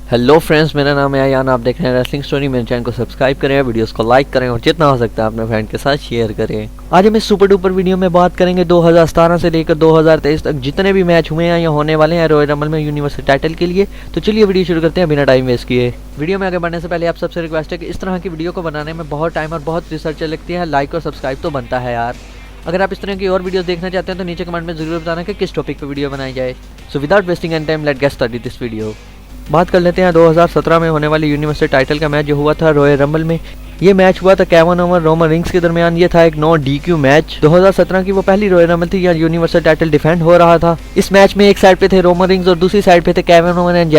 Hello friends, मेरा नाम है आयान। आप देख रहे हैं रेसलिंग स्टोरी। मेरे चैनल को सब्सक्राइब करें, वीडियोस को लाइक करें और जितना हो सकता है अपने फ्रेंड के साथ शेयर करें। आज हम इस सुपर डुपर वीडियो में बात करेंगे 2017 से लेकर 2023 तक जितने भी मैच हुए हैं या होने वाले हैं रॉयल रंबल में यूनिवर्सल टाइटल के लिए। तो चलिए वीडियो शुरू करते हैं बिना टाइम वेस्ट किए। वीडियो में आगे बढ़ने से पहले आप सबसे रिक्वेस्ट है कि इस तरह की वीडियो को बनाने में बहुत टाइम और बहुत रिसर्च लगती है। लाइक और सब्सक्राइब तो बनता है यार। अगर आप इस तरह की और वीडियोस देखना चाहते हैं तो नीचे कमेंट में जरूर बताना कि किस टॉपिक पे वीडियो बनाई जाए। So without wasting any time let's get started this video. बात कर लेते हैं 2017 में होने वाली यूनिवर्सल टाइटल का मैच जो हुआ था रॉयल रंबल में। ये मैच हुआ था केविन ओवन रोमन रिंग्स के दरमियान। ये था एक नो DQ मैच। 2017 की वो पहली रॉयल रंबल थी, यहाँ यूनिवर्सल टाइटल डिफेंड हो रहा था। इस मैच में एक साइड पे थे रोमन रिंग्स और दूसरी साइड पे थे केविन ओवन एंड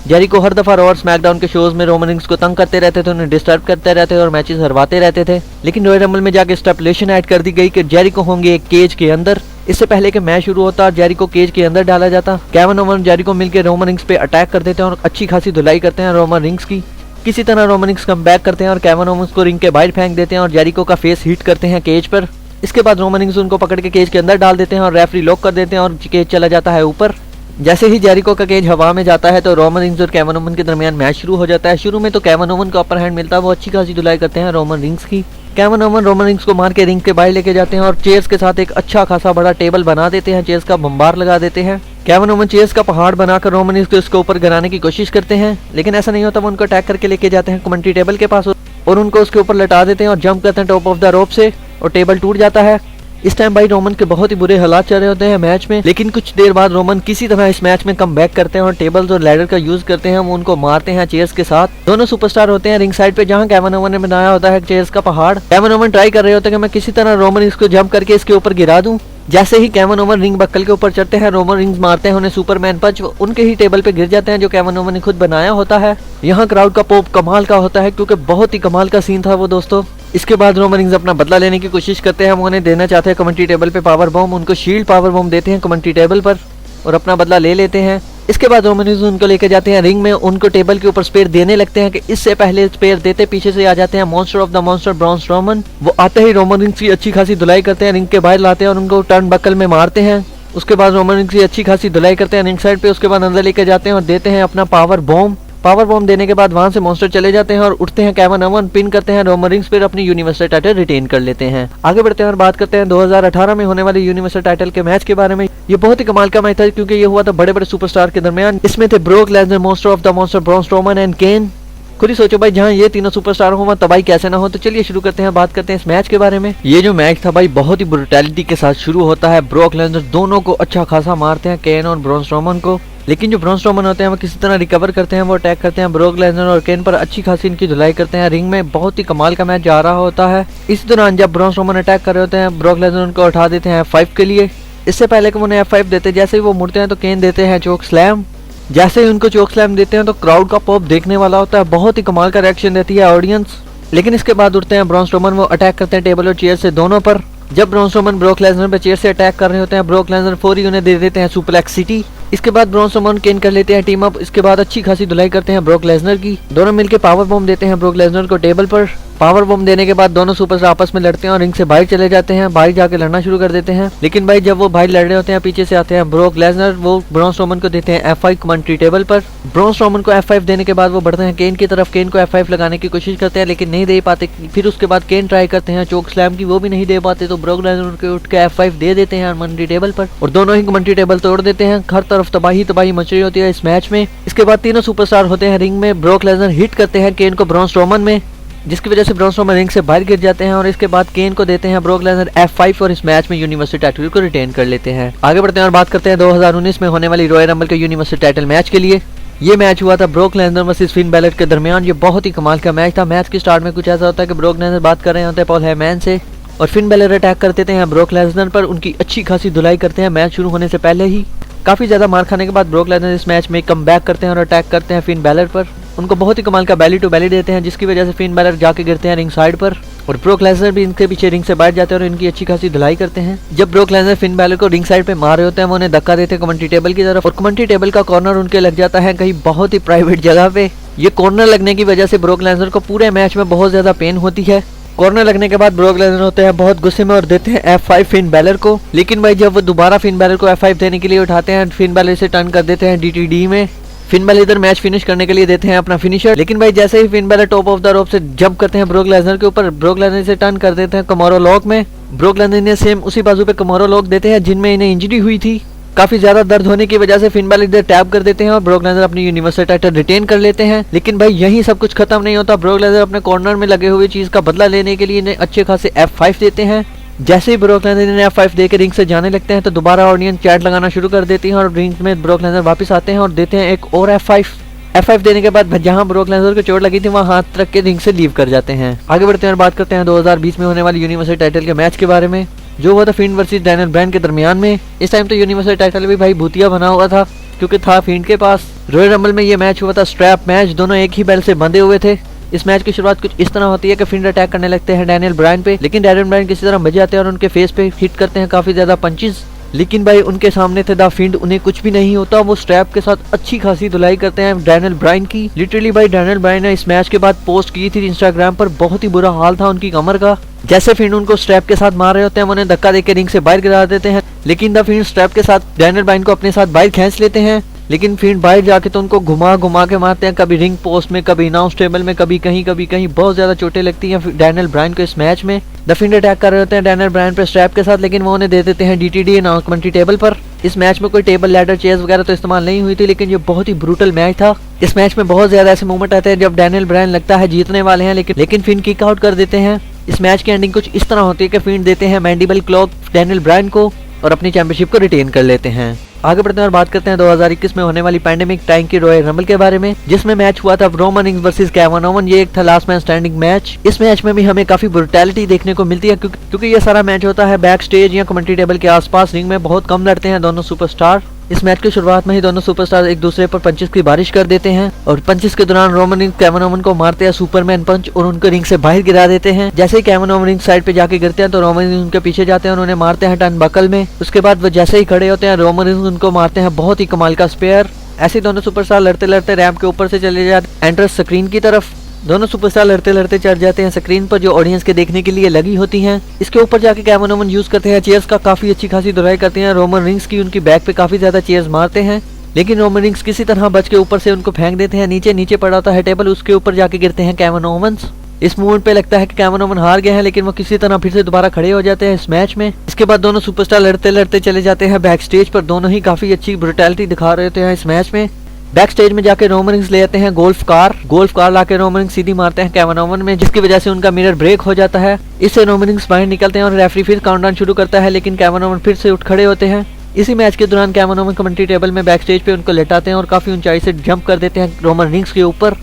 जेरिको हर दफा रॉ और स्मैकडाउन के शोज में रोमन रिंग्स को तंग करते रहते थे, उन्हें डिस्टर्ब करते रहते और मैचेस हरवाते रहते थे। लेकिन रॉयल रंबल में जाके स्टेपुलेशन ऐड कर दी गई कि जेरिको होंगे एक केज के अंदर। इससे पहले कि मैच शुरू होता जेरिको केज के अंदर डाला जाता। केविन ओवन जेरिको मिलकर रोमन रिंग्स पे अटैक कर देते हैं और अच्छी खासी धुलाई करते हैं रोमन रिंग्स की। किसी तरह रोमन रिंग्स कम बैक करते हैं और केविन ओवन को रिंग के बाहर फेंक देते हैं और जेरिको का फेस हिट करते हैं केज पर। इसके बाद रोमन रिंग्स उनको पकड़ के केज के अंदर डाल देते हैं और रेफरी लॉक कर देते हैं और केज चला जाता है ऊपर। जैसे ही जेरिको का केज हवा में जाता है तो रोमन रिंग्स और केविन ओवन के दरमियान मैच शुरू हो जाता है। शुरू में तो केविन ओवन को अपर हैंड मिलता है, वो अच्छी खासी धुलाई करते हैं रोमन रिंग्स की। केविन ओवन रोमन रिंग्स को मार के रिंग के बाहर लेके जाते हैं और चेयर्स के साथ एक अच्छा खासा बड़ा टेबल बना देते हैं, चेयर्स का बम्बार लगा देते हैं। केविन ओवन चेयर्स का पहाड़ बनाकर रोमन रिंग्स को इसके ऊपर गिराने की कोशिश करते हैं, लेकिन ऐसा नहीं होता। वो उनको अटैक करके लेके जाते हैं कमेंट्री टेबल के पास और उनको उसके ऊपर लटा देते हैं और जंप करते हैं टॉप ऑफ द रोप से और टेबल टूट जाता है। इस टाइम भाई रोमन के बहुत ही बुरे हालात चल रहे होते हैं मैच में, लेकिन कुछ देर बाद रोमन किसी तरह इस मैच में कम बैक करते हैं और टेबल्स और लैडर का यूज करते हैं। वो उनको मारते हैं चेयर्स के साथ। दोनों सुपरस्टार होते हैं रिंग साइड पे जहां केविन ओवन ने बनाया होता है चेयर्स का पहाड़। केविन ओवन ट्राई कर रहे होते हैं कि मैं किसी तरह रोमन इसको जंप करके इसके ऊपर गिरा दूं। जैसे ही केविन ओवन रिंग बक्कल के ऊपर चढ़ते हैं, रोमन रिंग्स मारते हैं उन्हें सुपरमैन पंच, उनके ही टेबल पे गिर जाते हैं जो केविन ओवन ने खुद बनाया होता है। यहाँ क्राउड का पॉप कमाल का होता है क्योंकि बहुत ही कमाल का सीन था वो दोस्तों। इसके बाद रोमन रिंग्स अपना बदला लेने की कोशिश करते हैं। वो उन्हें देना चाहते हैं कमेंट्री टेबल पे पावर बॉम्ब, उनको शील्ड पावर बॉम्ब देते हैं कमेंट्री टेबल पर और अपना बदला ले लेते हैं। इसके बाद रोमन रिंग्स उनको लेकर जाते हैं रिंग में, उनको टेबल के ऊपर स्पेयर देने लगते हैं कि इससे पहले स्पेयर देते पीछे से आ जाते हैं monster of the monster Braun Strowman. वो आते ही रोमन रिंग्स की अच्छी खासी धुलाई करते हैं, रिंग के बाहर लाते हैं और उनको टर्न बकल में मारते हैं। उसके बाद रोमन रिंग्स की अच्छी खासी धुलाई करते हैं रिंग साइड पे। उसके बाद अंदर लेकर जाते हैं और देते हैं अपना पावर बॉम्ब। पावर बॉम्ब देने के बाद वहां से मॉन्स्टर चले जाते हैं और उठते हैं केविन ओवन, पिन करते हैं रोमन रिंग्स पर, अपनी यूनिवर्सल टाइटल रिटेन कर लेते हैं। आगे बढ़ते हैं और बात करते हैं 2018 में होने वाले यूनिवर्सल टाइटल के मैच के बारे में। ये बहुत ही कमाल का मैच था क्योंकि ये हुआ था बड़े बड़े सुपरस्टार के दरमियान। इसमें थे Brock Lesnar, monster of the monster Braun Strowman and Kane. खुद ही सोचो भाई, जहाँ ये तीनों सुपरस्टार हो वहाँ तबाही कैसे ना हो। तो चलिए शुरू करते हैं, बात करते हैं इस मैच के बारे में। ये जो मैच था भाई बहुत ही ब्रुटैलिटी के साथ शुरू होता है। ब्रोक लेसनर दोनों को अच्छा खासा मारते हैं, केन और ब्रॉन स्ट्रोमन को, लेकिन जो ब्रॉन स्ट्रोमन होते हैं वो किसी तरह रिकवर करते हैं। वो अटैक करते हैं ब्रोक लेसनर और केन पर, अच्छी खासी इनकी धुलाई करते हैं। रिंग में बहुत ही कमाल का मैच जा रहा होता है। इस दौरान जब ब्रॉन स्ट्रोमन अटैक कर रहे होते हैं, ब्रोक लेसनर उनको उठा देते हैं F5 के लिए। इससे पहले कि उन्हें F5 देते, जैसे ही वो मुड़ते हैं तो केन देते हैं चोक स्लैम। जैसे ही उनको चोक स्लैम देते हैं तो क्राउड का पॉप देखने वाला होता है, बहुत ही कमाल का रिएक्शन देती है ऑडियंस। लेकिन इसके बाद उठते हैं ब्रॉन स्ट्रोमन, वो अटैक करते हैं टेबल और चेयर से दोनों पर। जब ब्रॉन स्ट्रोमन ब्रोक लेसनर पे चेयर से अटैक कर रहे होते हैं, ब्रोक लेसनर फौरी उन्हें दे देते हैं सुप्लेक्स सिटी। इसके बाद ब्रॉन स्ट्रोमन केन कर लेते हैं टीम अप। इसके बाद अच्छी खासी धुलाई करते हैं ब्रोक लेसनर की। दोनों मिलकर पावर बॉम्ब देते हैं ब्रोक लेसनर को टेबल पर। पावर बॉम्ब देने के बाद दोनों सुपरस्टार आपस में लड़ते हैं और रिंग से बाहर चले जाते हैं, बाहर जाके लड़ना शुरू कर देते हैं। लेकिन भाई जब वो बाहर लड़ रहे होते हैं, पीछे से आते हैं ब्रोक लेसनर, वो ब्रॉन स्ट्रोमन को देते हैं F5 कमेंट्री टेबल पर। ब्रॉन स्ट्रोमन को F5 देने के बाद वो बढ़ते हैं केन की तरफ, केन को F5 लगाने की कोशिश करते हैं लेकिन नहीं दे पाते। फिर उसके बाद केन ट्राई करते हैं चोक स्लैम की, वो भी नहीं दे पाते, तो ब्रोक लेसनर उनके उठ के F5 दे देते हैं कमेंट्री टेबल पर और दोनों ही कमेंट्री टेबल तोड़ देते हैं। हर तरफ तबाही तबाही मच रही होती है इस मैच में। इसके बाद तीनों सुपरस्टार होते हैं रिंग में। ब्रोक लेसनर हिट करते हैं केन को ब्रॉन स्ट्रोमन में, जिसकी वजह से ब्रॉन स्ट्रोमन रिंग से बाहर गिर जाते हैं और इसके बाद केन को देते हैं ब्रोक लेसनर F5 और इस मैच में यूनिवर्सल टाइटल को रिटेन कर लेते हैं। आगे बढ़ते हैं और बात करते हैं 2019 में होने वाली रॉयल रंबल के यूनिवर्सल टाइटल मैच के लिए। ये मैच हुआ था broke Lesnar versus Finn Balor के दरमियान। ये बहुत ही कमाल का मैच था। मैच के स्टार्ट में कुछ ऐसा होता है कि ब्रोक लेसनर बात कर रहे होते हैं पॉल हेमन से और फिन बैलर अटैक कर देते हैं ब्रोक लेसनर पर, उनकी अच्छी खासी धुलाई करते हैं मैच शुरू होने से पहले ही। काफी ज्यादा मार खाने के बाद ब्रोक लेसनर इस मैच में कम बैक करते हैं और अटैक करते हैं फिन बैलर पर। उनको बहुत ही कमाल का बैली टू बैली देते हैं, जिसकी वजह से फिन बैलर जाके गिरते हैं रिंग साइड पर और ब्रोक लेसनर भी इनके पीछे रिंग से बैठ जाते हैं और इनकी अच्छी खासी धुलाई करते हैं। जब ब्रोक लेसनर फिन बैलर को रिंग साइड पे मार रहे होते हैं, वो उन्हें धक्का देते हैं कमेंट्री टेबल की तरफ और कमेंट्री टेबल का कॉर्नर उनके लग जाता है कहीं बहुत ही प्राइवेट जगह पे। ये कॉर्नर लगने की वजह से ब्रोक लेसनर को पूरे मैच में बहुत ज्यादा पेन होती है। कॉर्नर लगने के बाद ब्रोक लेसनर होते हैं बहुत गुस्से में और देते हैं F5 फिन बैलर को। लेकिन भाई जब वो दोबारा फिन बैलर को F5 देने के लिए उठाते हैं, फिन बैलर से टर्न कर देते हैं DTD में। फिन बैलर इधर मैच फिनिश करने के लिए देते हैं अपना फिनिशर, लेकिन भाई जैसे ही Finn Balor top of the rope से जंप करते हैं ब्रोक लेसनर के ऊपर, ब्रोक लेसनर से टर्न कर देते हैं कमोरो लॉक में। ब्रोक लेसनर ने सेम उसी बाजू पे कमोरो लॉक देते हैं जिनमें इन्हें इंजरी हुई थी। काफी ज्यादा दर्द होने की वजह से फिन बैलर इधर टैप कर देते हैं और ब्रोक लेसनर अपनी यूनिवर्सल टाइटल रिटेन कर लेते हैं। लेकिन भाई यही सब कुछ खत्म नहीं होता, ब्रोक लेसनर अपने कॉर्नर में लगे हुए चीज का बदला लेने के लिए इन्हें अच्छे खासे F5 देते हैं। जैसे ही ब्रोक लेसनर ने F5 देकर रिंग से जाने लगते हैं तो दोबारा ऑडियंस चैट लगाना शुरू कर देती है और रिंग में ब्रोक लेसनर वापस आते हैं और देते हैं एक और F5 देने के बाद जहां ब्रोक लेसनर को चोट लगी थी वहां हाथ रख के रिंग से लीव कर जाते हैं। आगे बढ़ते हैं और बात करते हैं 2020 में होने वाली यूनिवर्सल टाइटल के मैच के बारे में, जो हुआ था फिंड वर्सेस डैनियल ब्रायन के दरमियान में। इस टाइम तो यूनिवर्सल टाइटल भी भाई भूतिया बना हुआ था क्योंकि था फिंड के पास। रॉयल रंबल में ये मैच हुआ था स्ट्रैप मैच, दोनों एक ही बेल्ट से बंधे हुए थे। इस मैच की शुरुआत कुछ इस तरह होती है कि फिंड अटैक करने लगते हैं डैनियल ब्रायन पे, लेकिन डैनियल ब्रायन किसी तरह बच जाते हैं और उनके फेस पे हिट करते हैं काफी ज्यादा पंचेस। लेकिन भाई उनके सामने थे द फिंड, उन्हें कुछ भी नहीं होता। वो स्ट्रैप के साथ अच्छी खासी धुलाई करते हैं डैनियल ब्रायन की। लिटरली भाई डैनियल ब्रायन ने इस मैच के बाद पोस्ट की थी इंस्टाग्राम पर, बहुत ही बुरा हाल था उनकी कमर का। जैसे फिंड उनको स्ट्रैप के साथ मार रहे होते हैं, उन्हें धक्का देकर रिंग से बाहर गिरा देते हैं, लेकिन द फिंड स्ट्रैप के साथ डैनियल ब्रायन को अपने साथ बाहर खींच लेते हैं। लेकिन फिंड बाहर जाके तो उनको घुमा घुमा के मारते हैं, कभी रिंग पोस्ट में, कभी अनाउंस टेबल में, कभी कहीं बहुत ज्यादा चोटें लगती हैं डैनियल ब्रायन को इस मैच में। द फिंड अटैक कर रहे होते हैं डैनियल ब्रायन पे स्ट्रैप के साथ, लेकिन वो उन्हें दे देते हैं DTD अनाउंस कमेंट्री टेबल पर। इस मैच में कोई टेबल लैडर चेयर्स वगैरह तो इस्तेमाल नहीं हुई थी, लेकिन ये बहुत ही ब्रूटल मैच था। इस मैच में बहुत ज्यादा ऐसे मोमेंट आते हैं जब डैनियल ब्रायन लगता है जीतने वाले हैं, लेकिन फिंड किक आउट कर देते हैं। इस मैच की एंडिंग कुछ इस तरह होती है कि फिंड देते हैं मैंडिबल क्लॉक डैनियल ब्रायन को और अपनी चैंपियनशिप को रिटेन कर लेते हैं। आगे बढ़ते हैं और बात करते हैं 2021 में होने वाली पैंडेमिक टाइम की रॉयल रंबल के बारे में, जिसमें मैच हुआ था Roman rings versus Kevin oven. ये एक था लास्ट मैन स्टैंडिंग मैच। इस मैच में भी हमें काफी ब्रुटैलिटी देखने को मिलती है क्योंकि ये सारा मैच होता है बैक स्टेज या कमेंट्री टेबल के आसपास। रिंग में बहुत कम लड़ते हैं दोनों सुपरस्टार। इस मैच की शुरुआत में ही दोनों सुपरस्टार एक दूसरे पर पंचेस की बारिश कर देते हैं और पंचेस के दौरान रोमन रिंग्स केविन ओवन को मारते हैं सुपरमैन पंच और उनको रिंग से बाहर गिरा देते हैं। जैसे ही केविन ओवन रिंग साइड पे जाके गिरते हैं तो रोमन रिंग्स उनके पीछे जाते हैं और उन्हें मारते हैं टर्न बकल में। उसके बाद वो जैसे ही खड़े होते हैं रोमन रिंग्स उनको मारते हैं बहुत ही कमाल का स्पेयर। ऐसे दोनों सुपरस्टार लड़ते लड़ते रैंप के ऊपर से चले जाते एंट्रेंस स्क्रीन की तरफ। दोनों सुपरस्टार लड़ते लड़ते चढ़ जाते हैं स्क्रीन पर जो ऑडियंस के देखने के लिए लगी होती हैं। इसके ऊपर जाके केविन ओवन यूज करते हैं चेयर्स का, काफी अच्छी खासी धुलाई करते हैं रोमन रिंग्स की, उनकी बैक पे काफी ज्यादा चेयर्स मारते हैं, लेकिन रोमन रिंग्स किसी तरह बच के ऊपर से उनको फेंक देते हैं। नीचे पड़ा होता है टेबल, उसके ऊपर जाके गिरते हैं केविन ओवंस। इस मूवमेंट पे लगता है कि केविन ओवन हार गए हैं, लेकिन वो किसी तरह फिर से दोबारा खड़े हो जाते हैं इस मैच में। इसके बाद दोनों सुपरस्टार लड़ते लड़ते चले जाते हैं बैक स्टेज पर। दोनों ही काफी अच्छी ब्रुटैलिटी दिखा रहे होते हैं इस मैच में। बैक स्टेज में जाके रोमन रिंग्स ले आते हैं गोल्फ कार लाके रोमन रिंग्स सीधी मारते हैं केविन ओवन में, जिसकी वजह से उनका मिरर ब्रेक हो जाता है। इससे रोमन रिंग्स बाहर निकलते हैं और रेफरी फिर काउंटडाउन शुरू करता है, लेकिन केविन ओवन फिर से उठ खड़े होते हैं। इसी मैच के दौरान केविन ओवन कमेंट्री टेबल में बैक स्टेज पे उनको लेटाते हैं और काफी ऊंचाई से जंप कर देते हैं रोमन रिंग्स के ऊपर।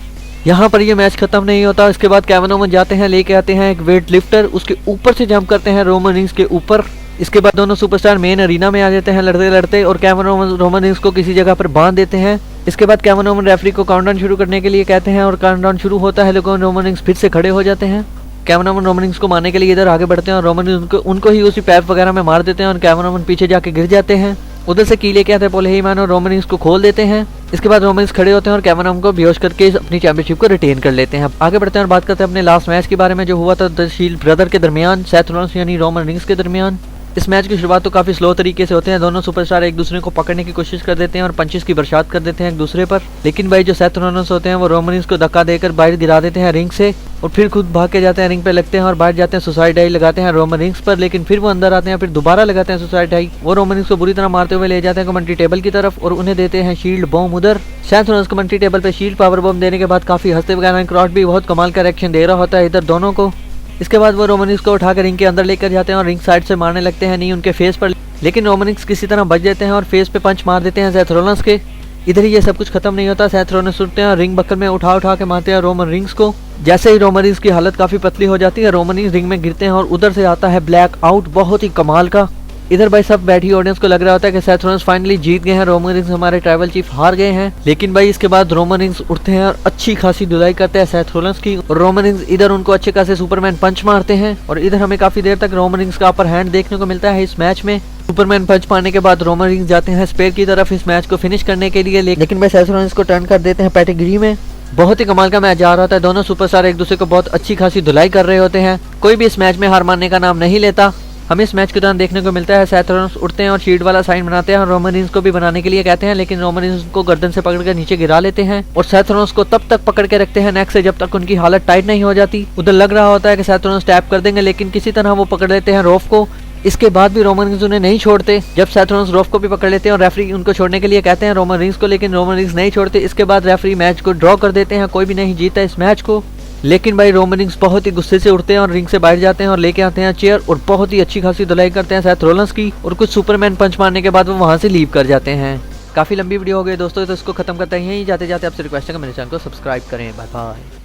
यहाँ पर ये मैच खत्म नहीं होता। इसके बाद केविन ओवन जाते हैं, लेके आते हैं एक वेट लिफ्टर, उसके ऊपर से जंप करते हैं रोमन रिंग्स के ऊपर। इसके बाद दोनों सुपरस्टार मेन अरीना में आ जाते हैं लड़ते लड़ते और केविन ओवन रोमन रिंग्स को किसी जगह पर बांध देते हैं। इसके बाद केविन ओवन रेफरी को काउंटडाउन शुरू करने के लिए कहते हैं और काउंटडाउन शुरू होता है, लेकिन रोमन रिंग्स फिर से खड़े हो जाते हैं। केविन ओवन रोमन रिंग्स को मारने के लिए इधर आगे बढ़ते हैं और रोमन रिंग्स उनको ही उसी पैर वगैरह में मार देते हैं और केविन ओवन पीछे जाके गिर जाते हैं। उधर से की लेके आते हैं पॉल हेयमैन और रोमन रिंग्स को खोल देते हैं। इसके बाद रोमन रिंग्स खड़े होते हैं और केविन ओवन को बेहोश करके अपनी चैंपियनशिप को रिटेन कर लेते हैं। आगे बढ़ते हैं और बात करते हैं अपने लास्ट मैच के बारे में, जो हुआ था द शील्ड ब्रदर के दरमियान, सेथ रॉलिंस यानी रोमन रिंग्स के दरमियान। इस मैच की शुरुआत तो काफी स्लो तरीके से होते हैं। दोनों सुपरस्टार एक दूसरे को पकड़ने की कोशिश कर देते हैं और पंचेस की बरसात कर देते हैं एक दूसरे पर, लेकिन भाई जो सेथ रॉलिंस होते हैं वो रोमन रिंग्स को धक्का देकर बाहर गिरा देते हैं रिंग से और फिर खुद भाग के जाते हैं रिंग पे लगते हैं और बाहर जाते हैं सुसाइड डाई लगाते हैं रोमन रिंग्स पर, लेकिन फिर वो अंदर आते हैं, फिर दोबारा लगाते हैं सुसाइड डाई। वो रोमन रिंग्स को बुरी तरह मारते हुए ले जाते हैं कमेंट्री टेबल की तरफ और उन्हें देते हैं शील्ड बॉम्ब उधर। सेथ रॉलिंस कमेंट्री टेबल पे शील्ड पावर बॉम्ब देने के बाद काफी हंसते वगैरह क्रॉट भी बहुत कमाल का रिएक्शन दे रहा होता है इधर दोनों को। इसके बाद वो रोमन रिंग्स को उठाकर रिंग के अंदर लेकर जाते हैं और रिंग साइड से मारने लगते हैं, नहीं उनके फेस पर, लेकिन रोमन रिंग्स किसी तरह बच जाते हैं और फेस पे पंच मार देते हैं सेथ रॉलिंस के। इधर ही ये सब कुछ खत्म नहीं होता। सेथ रॉलिंस उठते हैं और रिंग बक्कल में उठा के मारते हैं रोमन रिंग्स को। जैसे ही रोमन रिंग्स की हालत काफी पतली हो जाती है, रोमन रिंग्स रिंग में गिरते हैं और उधर से आता है ब्लैक आउट, बहुत ही कमाल का। इधर भाई सब बैठी ऑडियंस को लग रहा होता है कि सेथ रॉलिंस फाइनली जीत गए हैं, रोमन रिंग्स हमारे ट्राइबल चीफ हार गए हैं। लेकिन भाई इसके बाद रोमन रिंग्स उठते हैं और अच्छी खासी धुलाई करते हैं सेथ रॉलिंस की। रोमन रिंग्स इधर उनको अच्छे खासे सुपरमैन पंच मारते हैं और इधर हमें काफी देर तक रोमन रिंग्स का अपर हैंड देखने को मिलता है इस मैच में। सुपरमैन पंच पाने के बाद रोमन रिंग्स जाते हैं स्पेयर की तरफ इस मैच को फिनिश करने के लिए, लेकिन भाई सेथ रॉलिंस को टर्न कर देते हैं पैटिग्री में। बहुत ही कमाल का मैच जा रहा था। दोनों सुपरस्टार एक दूसरे को बहुत अच्छी खासी धुलाई कर रहे होते हैं। कोई भी इस मैच में हार मानने का नाम नहीं लेता। हमें इस मैच के दौरान देखने को मिलता है सेथ रॉलिंस उठते हैं और शील्ड वाला साइन बनाते हैं और रोमन रेंस को भी बनाने के लिए कहते हैं, लेकिन रोमन रेंस को गर्दन से पकड़कर नीचे गिरा लेते हैं और सेथ रॉलिंस को तब तक पकड़ के रखते हैं नेक से जब तक उनकी हालत टाइट नहीं हो जाती। उधर लग रहा होता है कि सेथ रॉलिंस टैप कर देंगे, लेकिन किसी तरह वो पकड़ लेते हैं रोफ को। इसके बाद भी रोमन रेंस उन्हें नहीं छोड़ते। जब सेथ रॉलिंस रोफ को भी पकड़ लेते हैं और रेफरी उनको छोड़ने के लिए कहते हैं रोमन रेंस को, लेकिन रोमन रेंस नहीं छोड़ते। इसके बाद रेफरी मैच को ड्रॉ कर देते हैं, कोई भी नहीं जीता इस मैच को। लेकिन भाई रोमन रेंस बहुत ही गुस्से से उठते हैं और रिंग से बाहर जाते हैं और लेके आते हैं चेयर और बहुत ही अच्छी खासी धुलाई करते हैं सेथ रॉलिंस की और कुछ सुपरमैन पंच मारने के बाद वो वहां से लीव कर जाते हैं। काफी लंबी वीडियो हो गई दोस्तों, तो इसको खत्म करते हैं यहीं। जाते जाते आपसे रिक्वेस्ट है कि मेरे चैनल को सब्सक्राइब करें। Bye bye.